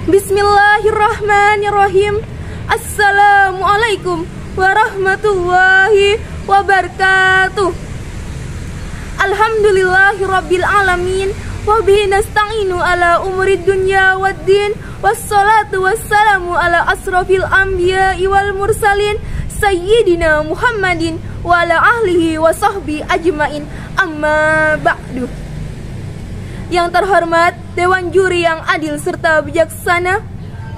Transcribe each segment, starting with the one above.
Bismillahirrahmanirrahim. Assalamualaikum warahmatullahi wabarakatuh. Alhamdulillahirabbil alamin. Wabihi nasta'inu ala umurid dunya waddin. Wassalatu wassalamu ala asrafil anbiya'i wal mursalin Sayyidina Muhammadin wa ala ahlihi wa sahbihi ajmain. Amma ba'du. Yang terhormat Dewan Juri yang adil serta bijaksana,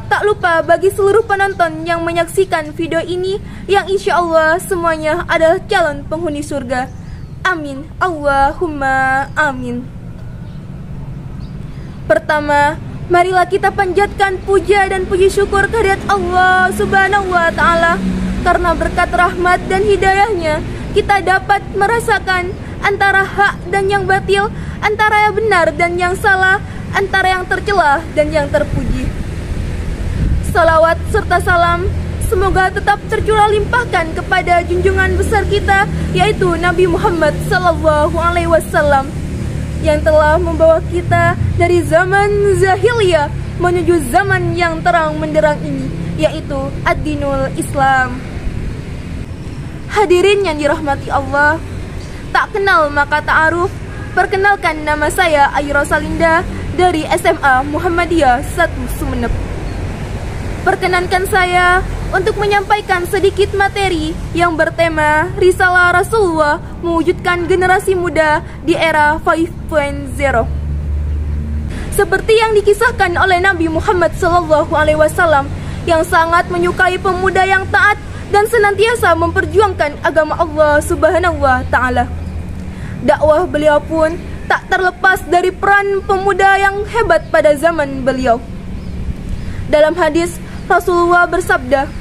tak lupa bagi seluruh penonton yang menyaksikan video ini, yang insya Allah semuanya adalah calon penghuni surga. Amin. Allahumma amin. Pertama, marilah kita panjatkan puja dan puji syukur kehadirat Allah Subhanahu wa Ta'ala, karena berkat rahmat dan hidayahnya kita dapat merasakan antara hak dan yang batil, antara yang benar dan yang salah, antara yang tercela dan yang terpuji. Salawat serta salam semoga tetap tercurah limpahkan kepada junjungan besar kita, yaitu Nabi Muhammad SAW, yang telah membawa kita dari zaman zahiliyah menuju zaman yang terang menderang ini, yaitu ad-dinul Islam. Hadirin yang dirahmati Allah, tak kenal maka ta'aruf. Perkenalkan, nama saya Ayu Rosalinda dari SMA Muhammadiyah 1 Sumeneb. Perkenankan saya untuk menyampaikan sedikit materi yang bertema Risalah Rasulullah mewujudkan generasi muda di era 5.0. Seperti yang dikisahkan oleh Nabi Muhammad SAW, yang sangat menyukai pemuda yang taat dan senantiasa memperjuangkan agama Allah Subhanahu wa Ta'ala. Dakwah beliau pun tak terlepas dari peran pemuda yang hebat pada zaman beliau. Dalam hadis, Rasulullah bersabda,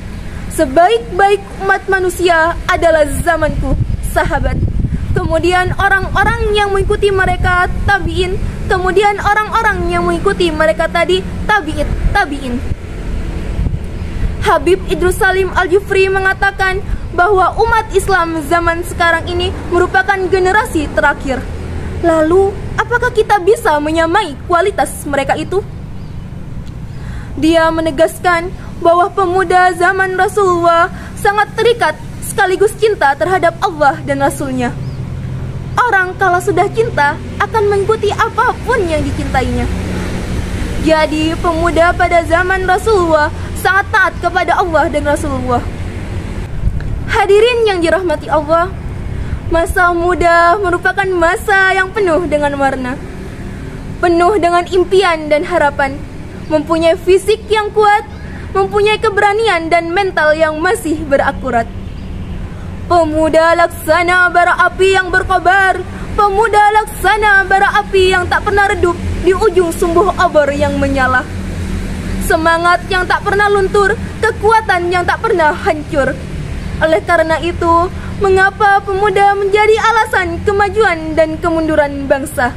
"Sebaik-baik umat manusia adalah zamanku, sahabat. Kemudian orang-orang yang mengikuti mereka tabi'in, kemudian orang-orang yang mengikuti mereka tadi tabi'in." Habib Idrus Salim Al-Jufri mengatakan bahwa umat Islam zaman sekarang ini merupakan generasi terakhir. Lalu, apakah kita bisa menyamai kualitas mereka itu? Dia menegaskan bahwa pemuda zaman Rasulullah sangat terikat sekaligus cinta terhadap Allah dan Rasulnya. Orang kalau sudah cinta akan mengikuti apapun yang dicintainya. Jadi pemuda pada zaman Rasulullah sangat taat kepada Allah dan Rasulullah. Hadirin yang dirahmati Allah, masa muda merupakan masa yang penuh dengan warna, penuh dengan impian dan harapan, mempunyai fisik yang kuat, mempunyai keberanian dan mental yang masih berakurat. Pemuda laksana bara api yang berkobar, pemuda laksana bara api yang tak pernah redup di ujung sumbu obor yang menyala. Semangat yang tak pernah luntur, kekuatan yang tak pernah hancur. Oleh karena itu, mengapa pemuda menjadi alasan kemajuan dan kemunduran bangsa?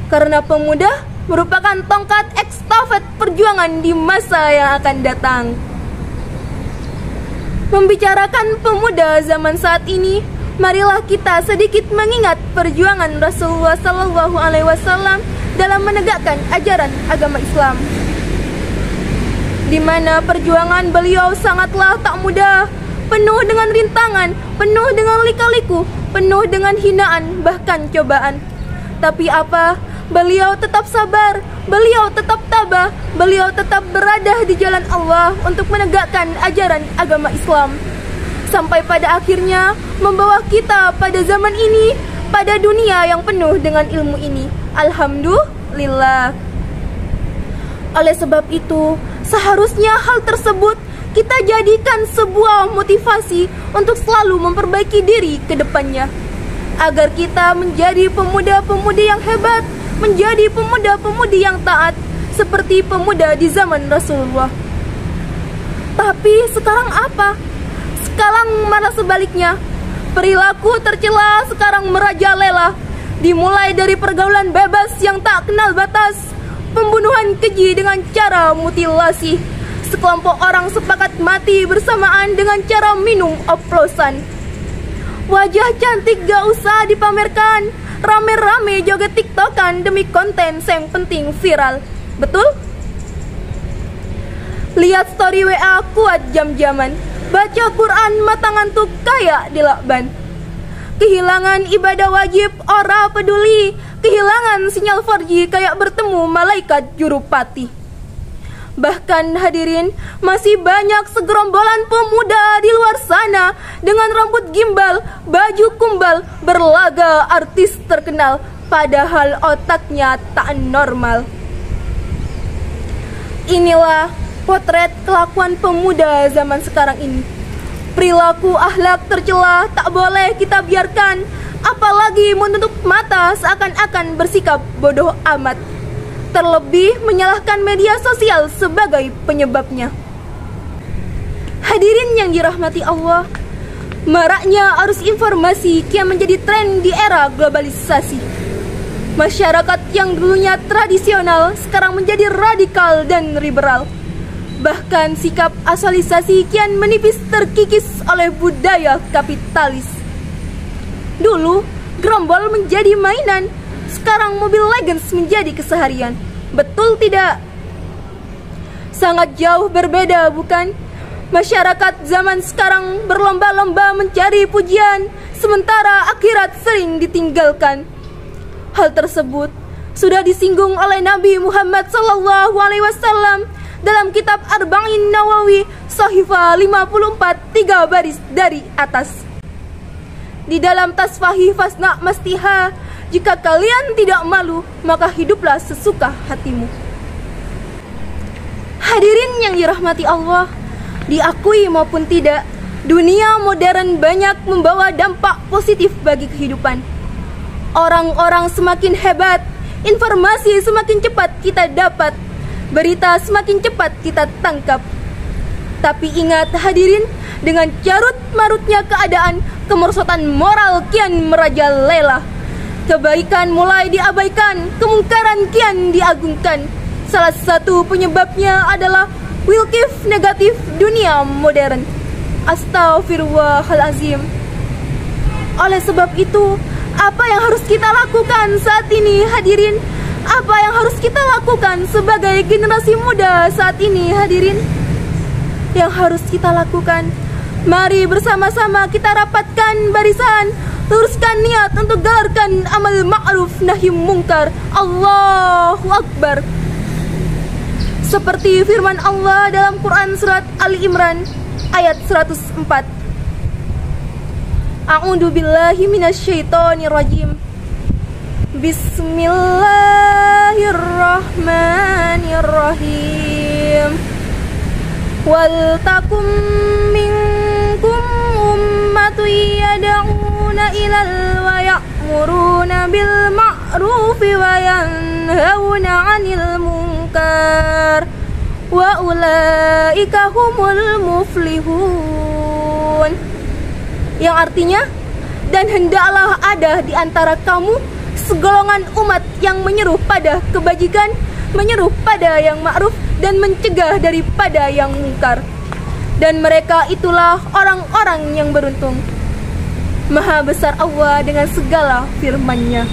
Karena pemuda merupakan tongkat estafet perjuangan di masa yang akan datang. Membicarakan pemuda zaman saat ini, marilah kita sedikit mengingat perjuangan Rasulullah SAW dalam menegakkan ajaran agama Islam, di mana perjuangan beliau sangatlah tak mudah, penuh dengan rintangan, penuh dengan lika-liku, penuh dengan hinaan, bahkan cobaan. Tapi apa? Beliau tetap sabar, beliau tetap tabah, beliau tetap berada di jalan Allah untuk menegakkan ajaran agama Islam, sampai pada akhirnya membawa kita pada zaman ini, pada dunia yang penuh dengan ilmu ini. Alhamdulillah. Oleh sebab itu, seharusnya hal tersebut kita jadikan sebuah motivasi untuk selalu memperbaiki diri ke depannya, agar kita menjadi pemuda-pemudi yang hebat, menjadi pemuda-pemudi yang taat, seperti pemuda di zaman Rasulullah. Tapi sekarang apa? Sekarang malah sebaliknya. Perilaku tercela sekarang merajalela, dimulai dari pergaulan bebas yang tak kenal batas, pembunuhan keji dengan cara mutilasi. Sekelompok orang sepakat mati bersamaan dengan cara minum oplosan. Wajah cantik gak usah dipamerkan, rame-rame joget tiktokan demi konten yang penting viral. Betul? Lihat story WA kuat jam-jaman, baca Quran mata ngantuk kayak dilakban. Kehilangan ibadah wajib ora peduli, kehilangan sinyal 4G kayak bertemu malaikat jurupati. Bahkan hadirin, masih banyak segerombolan pemuda di luar sana dengan rambut gimbal, baju kumbal, berlaga artis terkenal, padahal otaknya tak normal. Inilah potret kelakuan pemuda zaman sekarang ini. Perilaku akhlak tercela tak boleh kita biarkan, apalagi menutup mata seakan-akan bersikap bodoh amat. Terlebih menyalahkan media sosial sebagai penyebabnya. Hadirin yang dirahmati Allah, maraknya arus informasi kian menjadi tren di era globalisasi. Masyarakat yang dulunya tradisional sekarang menjadi radikal dan liberal. Bahkan sikap asosiasi kian menipis terkikis oleh budaya kapitalis. Dulu, gerombol menjadi mainan, sekarang Mobile Legends menjadi keseharian. Betul tidak? Sangat jauh berbeda, bukan? Masyarakat zaman sekarang berlomba-lomba mencari pujian, sementara akhirat sering ditinggalkan. Hal tersebut sudah disinggung oleh Nabi Muhammad SAW dalam kitab Arba'in Nawawi, Sahifah 54, 3 baris dari atas. Di dalam tasfahih fasna mastiha, jika kalian tidak malu, maka hiduplah sesuka hatimu. Hadirin yang dirahmati Allah, diakui maupun tidak, dunia modern banyak membawa dampak positif bagi kehidupan. Orang-orang semakin hebat, informasi semakin cepat kita dapat, berita semakin cepat kita tangkap. Tapi ingat hadirin, dengan carut marutnya keadaan, kemerosotan moral kian merajalela. Kebaikan mulai diabaikan, kemungkaran kian diagungkan. Salah satu penyebabnya adalah wilkif negatif dunia modern. Astaghfirullahalazim. Oleh sebab itu, apa yang harus kita lakukan saat ini hadirin? Apa yang harus kita lakukan sebagai generasi muda saat ini hadirin? Yang harus kita lakukan, mari bersama-sama kita rapatkan barisan, luruskan niat untuk gelarkan amal ma'ruf nahi mungkar. Allahu Akbar. Seperti firman Allah dalam Quran surat Ali Imran ayat 104. A'udzu billahi minasyaitonir rajim. Bismillahirrahmanirrahim. Wal takum minkum ummatun yad'una ilal wa ya'muruna bil ma'rufi wa yanhauna 'anil munkar wa ulaika humul muflihun. Yang artinya, dan hendaklah ada di antara kamu segolongan umat yang menyeru pada kebajikan, menyeru pada yang ma'ruf, dan mencegah daripada yang mungkar. Dan mereka itulah orang-orang yang beruntung. Maha besar Allah dengan segala firman-Nya.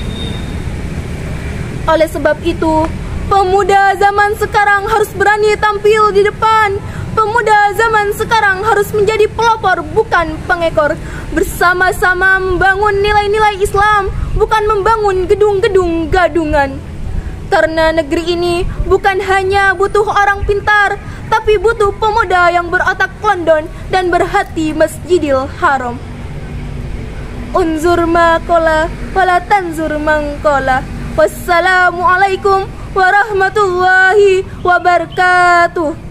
Oleh sebab itu, pemuda zaman sekarang harus berani tampil di depan. Pemuda zaman sekarang harus menjadi pelopor, bukan pengekor. Bersama-sama membangun nilai-nilai Islam, bukan membangun gedung-gedung gadungan. Karena negeri ini bukan hanya butuh orang pintar, tapi butuh pemuda yang berotak London dan berhati Masjidil Haram. Unzur maqala wala tanzur mangqala. Wassalamualaikum warahmatullahi wabarakatuh.